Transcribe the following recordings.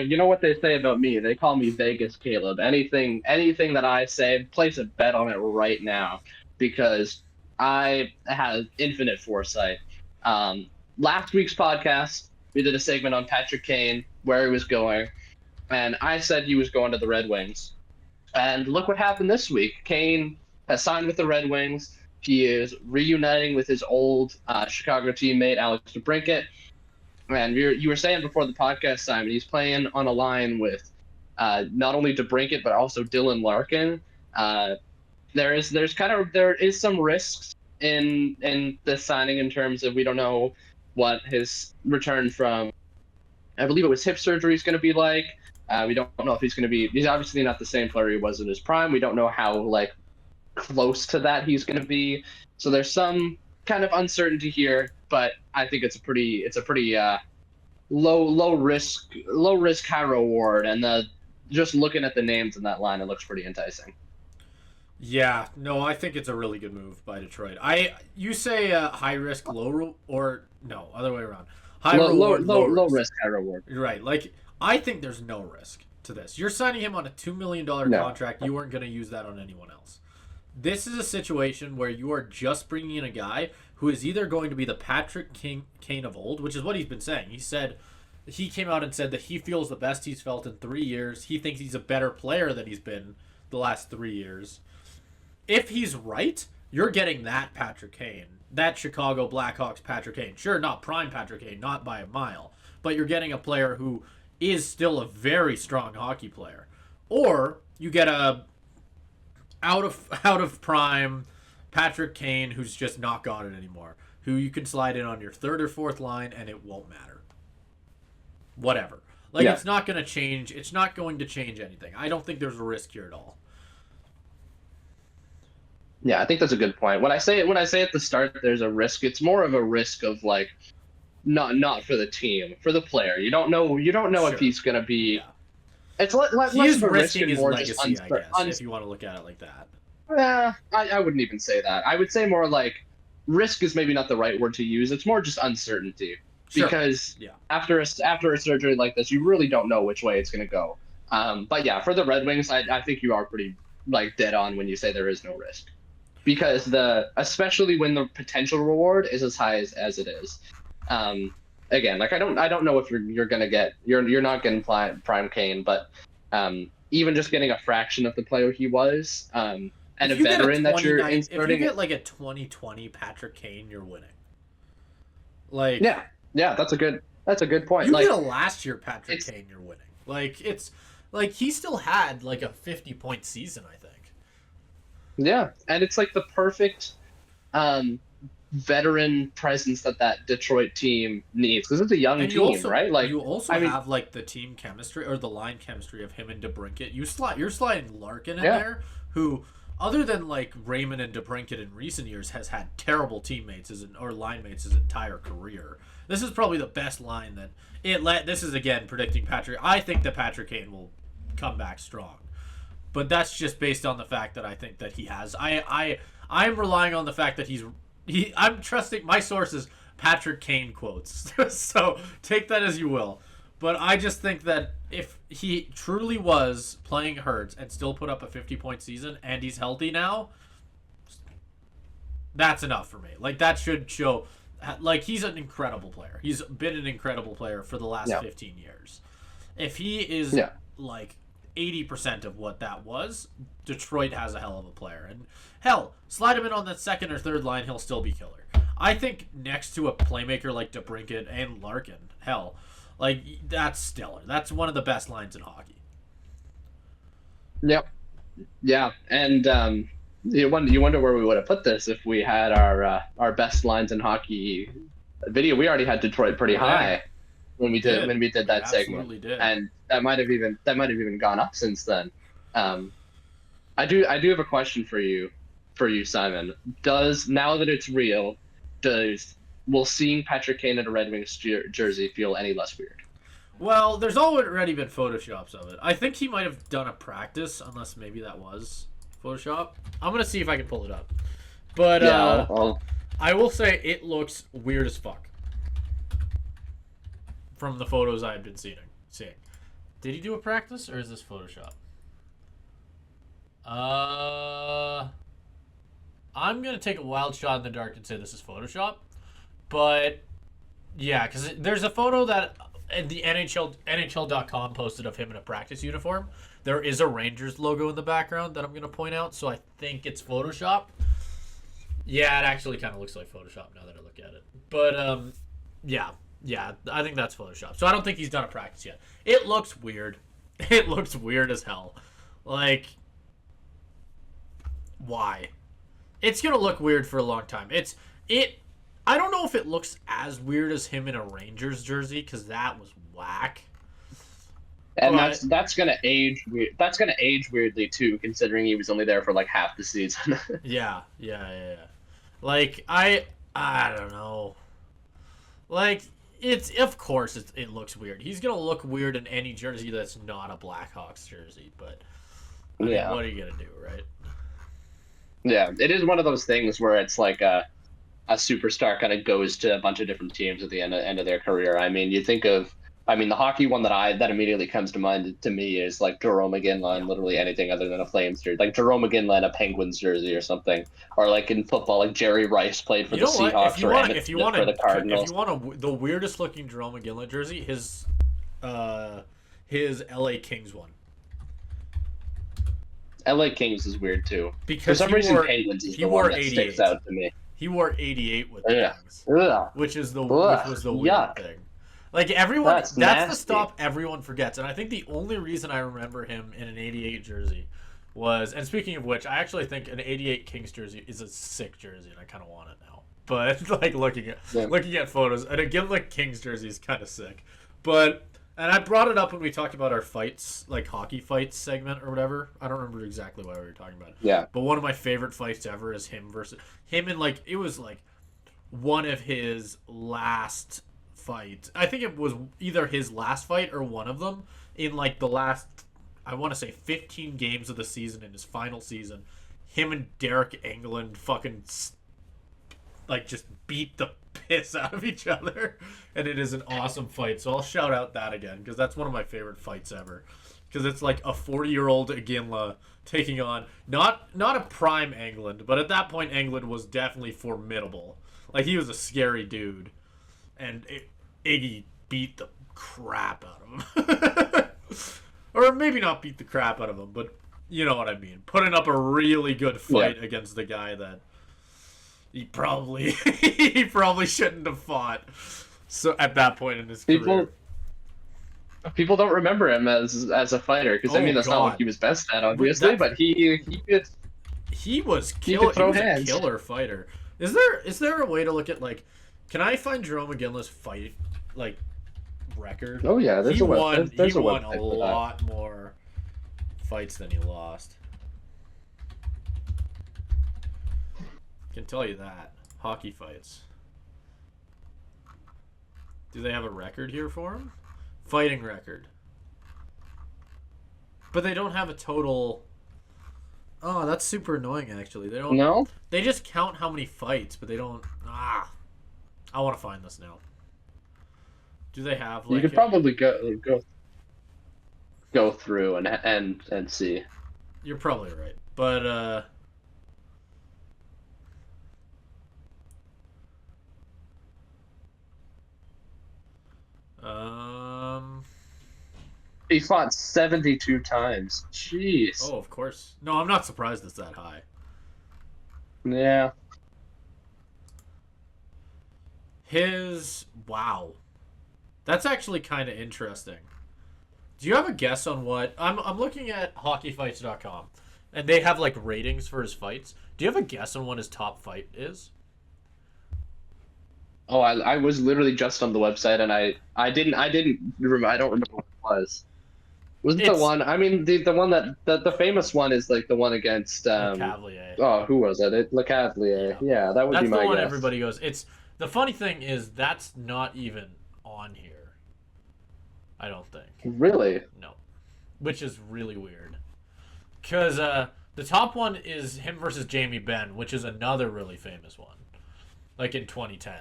you know what they say about me? They call me Vegas Caleb. Anything that I say, place a bet on it right now because I have infinite foresight. Um, Last week's podcast, we did a segment on Patrick Kane, where he was going, and I said he was going to the Red Wings. And look what happened this week. Kane has signed with the Red Wings. He is reuniting with his old Chicago teammate Alex DeBrincat. And you were saying before the podcast, Simon, he's playing on a line with not only DeBrincat but also Dylan Larkin. There is some risks in this signing in terms of we don't know what his return from, I believe it was hip surgery, is going to be like. We don't know if he's going to be. He's obviously not the same player he was in his prime. We don't know how close to that he's going to be. So there's some kind of uncertainty here, but I think it's a pretty low risk high reward, and just looking at the names in that line, it looks pretty enticing. Yeah, no, I think it's a really good move by Detroit. You say high risk, or no, other way around. High reward, low risk, high reward. You're right. Like I think there's no risk to this. You're signing him on a $2 million contract. You weren't going to use that on anyone else. This is a situation where you are just bringing in a guy who is either going to be the Patrick Kane of old, which is what he's been saying. He came out and said that he feels the best he's felt in 3 years. He thinks he's a better player than he's been the last 3 years. If he's right, you're getting that Patrick Kane, that Chicago Blackhawks Patrick Kane. Sure, not prime Patrick Kane, not by a mile, but you're getting a player who is still a very strong hockey player. Or you get a out of prime Patrick Kane who's just not got it anymore, who you can slide in on your third or fourth line and it won't matter. Whatever. It's not going to change. It's not going to change anything. I don't think there's a risk here at all. Yeah, I think that's a good point. When I say at the start there's a risk, it's more of a risk of not for the team, for the player. You don't know Sure. if he's going to be. Yeah. It's less He is of a risk risking and his more legacy, just I guess, if you want to look at it like that. I wouldn't even say that. I would say more like risk is maybe not the right word to use. It's more just uncertainty. Sure. Because Yeah. after a surgery like this, you really don't know which way it's going to go. But yeah, for the Red Wings, I think you are pretty dead on when you say there is no risk, because especially when the potential reward is as high as it is. Again, I don't know if you're going to get you're not getting prime Kane, but even just getting a fraction of the player he was, and a veteran that you're inserting. If you get a 2020 Patrick Kane, you're winning. Yeah, that's a good point. You get a last year Patrick Kane, you're winning. He still had a 50-point season, I think. Yeah, and it's the perfect veteran presence that Detroit team needs, because it's a young team, right? You also have the team chemistry or the line chemistry of him and DeBrincat. You're sliding Larkin in there, who, other than Raymond and DeBrincat in recent years, has had terrible teammates or line mates his entire career. This is probably the best line that this is, again, predicting Patrick. I think that Patrick Kane will come back strong, but that's just based on the fact that I think that he has. I'm relying on the fact that I'm trusting my sources, Patrick Kane quotes. So take that as you will. But I just think that if he truly was playing hurt and still put up a 50-point season and he's healthy now, that's enough for me. That should show he's an incredible player. He's been an incredible player for the last 15 years. If he is 80% of what that was, Detroit has a hell of a player. And hell, slide him in on that second or third line, he'll still be killer. I think next to a playmaker like DeBrincat and Larkin, that's stellar. That's one of the best lines in hockey. Yep. Yeah, and you wonder where we would have put this if we had our best lines in hockey video. We already had Detroit pretty high when we did that segment, did. And that might have even gone up since then. I do have a question for you, Simon. Now that it's real, will seeing Patrick Kane in a Red Wings jersey feel any less weird? Well, there's already been photoshops of it. I think he might have done a practice, unless maybe that was Photoshop. I'm gonna see if I can pull it up. But I will say it looks weird as fuck from the photos I've been seeing. Did he do a practice or is this Photoshop? I'm gonna take a wild shot in the dark and say this is Photoshop, but yeah, because there's a photo that the NHL.com posted of him in a practice uniform. There is a Rangers logo in the background that I'm gonna point out, so I think it's Photoshop. Yeah, it actually kind of looks like Photoshop now that I look at it. But yeah, I think that's Photoshop. So I don't think he's done a practice yet. It looks weird. It looks weird as hell. Like, why? It's gonna look weird for a long time. I don't know if it looks as weird as him in a Rangers jersey because that was whack. And that's gonna age weird. That's gonna age weirdly too, considering he was only there for like half the season. Yeah. Like I don't know. Like of course it looks weird. He's gonna look weird in any jersey that's not a Blackhawks jersey. But I mean, what are you gonna do, right? Yeah, it is one of those things where it's like a superstar kind of goes to a bunch of different teams at the end of their career. I mean, the hockey one that immediately comes to mind to me is like Jerome McGinley and literally anything other than a Flames jersey, like Jerome McGinley in a Penguins jersey or something, or like in football, like Jerry Rice played for the Seahawks or Emmett Smith for the Cardinals. If you want the weirdest looking Jerome McGinley jersey, his LA Kings one. LA Kings is weird too. Because for some reason, Penguins is the one that sticks out to me. He wore 88 with the Kings, which was the weird thing. Like everyone, that's the stop everyone forgets, and I think the only reason I remember him in an 88 jersey was, and speaking of which, I actually think an 88 Kings jersey is a sick jersey, and I kind of want it now. But like looking at photos, and again, like Kings jersey is kind of sick. But and I brought it up when we talked about our fights, like hockey fights segment or whatever. I don't remember exactly what we were talking about. Yeah. But one of my favorite fights ever is him in like it was like one of his last fight. I think it was either his last fight or one of them in like the last, I want to say 15 games of the season in his final season. Him and Derek Engelland fucking like just beat the piss out of each other, and it is an awesome fight. So I'll shout out that again because that's one of my favorite fights ever. Because it's like a 40-year-old Iginla taking on not a prime Engelland, but at that point Engelland was definitely formidable. Like he was a scary dude. And Iggy beat the crap out of him. Or maybe not beat the crap out of him, but you know what I mean. Putting up a really good fight against the guy that he probably shouldn't have fought. So at that point in his career. People don't remember him as a fighter because that's not what he was best at, obviously. But he was a killer fighter. Is there a way to look at like? Can I find Jerome McGinley's fight like record? Oh yeah, he won a lot more fights than he lost. Can tell you that. Hockey fights. Do they have a record here for him? Fighting record. But they don't have a total. Oh, that's super annoying actually. They don't. No. They just count how many fights, but they don't. I want to find this now. Do they have like? You could probably go through and see. You're probably right, but he fought 72 times. Jeez. Oh, of course. No, I'm not surprised it's that high. Yeah. Wow. That's actually kind of interesting. Do you have a guess on what... I'm looking at hockeyfights.com, and they have, like, ratings for his fights. Do you have a guess on what his top fight is? Oh, I was literally just on the website, and I don't remember what it was. Wasn't the one... I mean, the one the famous one is, like, the one against... Lecavalier. Oh, who was it? Lecavalier. Yeah, that would be my guess. That's the one everybody goes... The funny thing is that's not even on here. I don't think. Really? No. Which is really weird. Because the top one is him versus Jamie Benn, which is another really famous one. Like in 2010.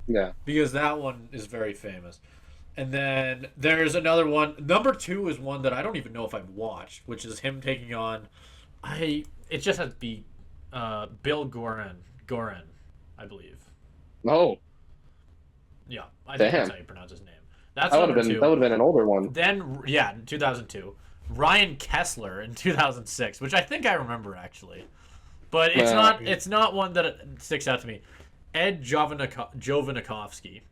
Yeah. Because that one is very famous. And then there's another one. Number 2 is one that I don't even know if I've watched, which is him taking on. It just has to be Bill Goren, I believe. Oh, Yeah, I think that's damn. how you pronounce his name. That's That would number have been 2. that would have been an older one. Then yeah, in 2002, Ryan Kessler in 2006, which I think I remember actually, but it's not one that sticks out to me. Ed Jovanikovsky,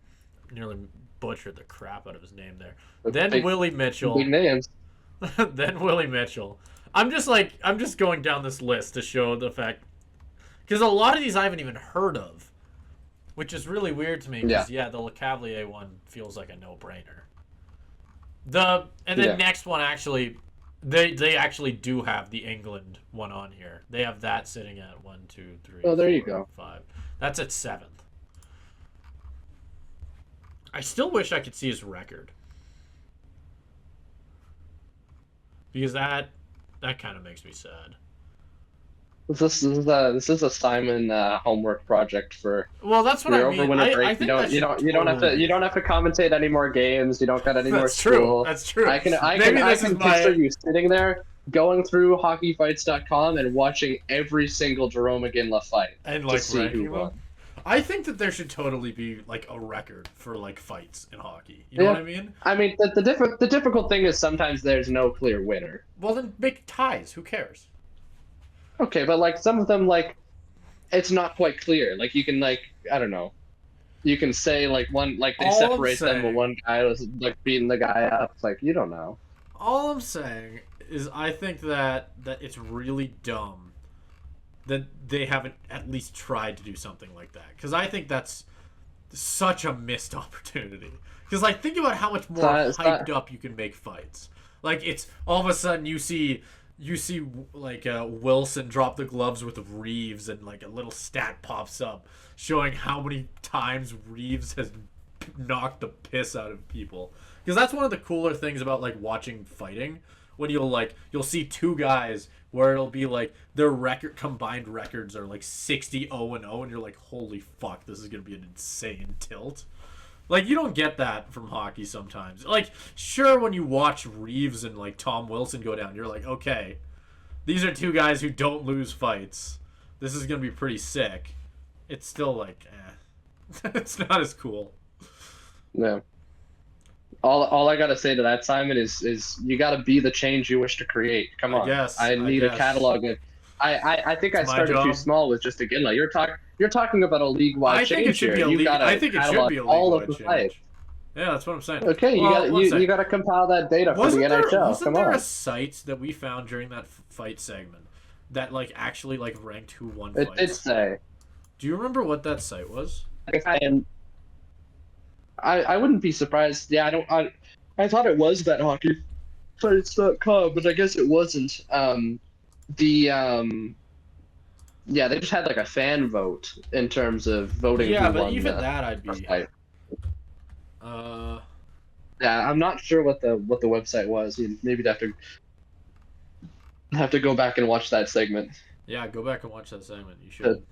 nearly butchered the crap out of his name there. Then Big, Willie big Mitchell. names. Then Willie Mitchell. I'm just going down this list to show the fact, because a lot of these I haven't even heard of, which is really weird to me. Because the LeCavalier one feels like a no-brainer. And then next one actually, they actually do have the England one on here. They have that sitting at 1, 2, 3. Oh, there 4, you go. 5. That's at 7th. I still wish I could see his record, because that kind of makes me sad. This is a Simon homework project for Well, that's what your I mean. winter break. I think that should You don't have to totally commentate any more games. You don't got any more That's school. true. That's true. I can This is picture you sitting there going through hockeyfights.com and watching every single Jerome McGinley fight and to like see who ranking won. them. I think that there should totally be like a record for like fights in hockey. You know what I mean? I mean, the difficult thing is sometimes there's no clear winner. Well, then make ties. Who cares? Okay, but like some of them, like it's not quite clear. Like you can I don't know. You can say like one like they All I'm separate them, but saying- one guy was like beating the guy up. It's like you don't know. All I'm saying is I think that it's really dumb that they haven't at least tried to do something like that. Because I think that's such a missed opportunity. Because like think about how much more hyped up you can make fights. Like it's all of a sudden you see like Wilson drop the gloves with Reeves, and like a little stat pops up showing how many times Reeves has knocked the piss out of people. Because that's one of the cooler things about like watching fighting, when you'll see two guys where it'll be like their combined records are like 60-0-0, and you're like, holy fuck, this is gonna be an insane tilt. Like, you don't get that from hockey sometimes. Like, sure, when you watch Reeves and, like, Tom Wilson go down, you're like, okay, these are two guys who don't lose fights. This is going to be pretty sick. It's still, like, it's not as cool. No. All I gotta say to that, Simon, is you gotta be the change you wish to create. Come on. I need a catalog of... I think I started too small with just a Ginla. You're talking about a league-wide change here. I think it should be a league-wide change. Yeah, that's what I'm saying. Okay, you gotta compile that data for the NHL. Wasn't there a site that we found during that fight segment that like actually like ranked who won fights? It did say. Do you remember what that site was? I wouldn't be surprised. Yeah, I thought it was that hockeyfights.com, but I guess it wasn't. Yeah, they just had like a fan vote in terms of voting. Yeah, who but won even that I'd be. Fight. Yeah, I'm not sure what the website was. You maybe have to go back and watch that segment. Yeah, go back and watch that segment. You should.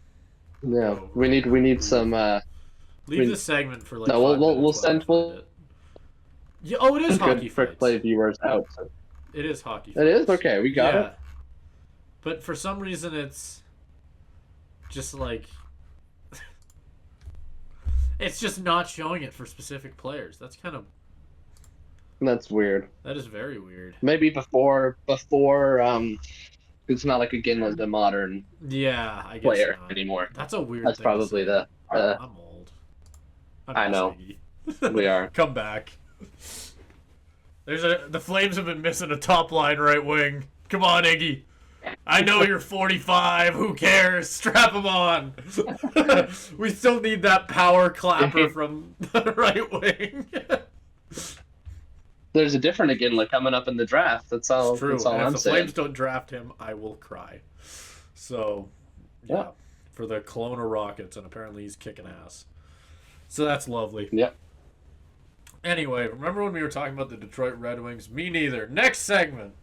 Yeah, we need some. Leave the segment for like. No, we'll send. Yeah, oh, it is hockey fights. Play viewers out. So. It is hockey. It is okay. We got it. But for some reason, it's just like it's just not showing it for specific players. That's weird. That is very weird. Maybe before it's not like again was the modern I guess player not. Anymore. That's a weird. That's thing probably to say. the. I'm old. I know. We are. Come back. The Flames have been missing a top line right wing. Come on, Iggy. I know you're 45. Who cares? Strap him on. We still need that power clapper from the right wing. There's a different Iginla coming up in the draft. That's all. It's true. That's all and I'm if the saying. Flames don't draft him, I will cry. So, yeah, for the Kelowna Rockets, and apparently he's kicking ass. So that's lovely. Yep. Anyway, remember when we were talking about the Detroit Red Wings? Me neither. Next segment.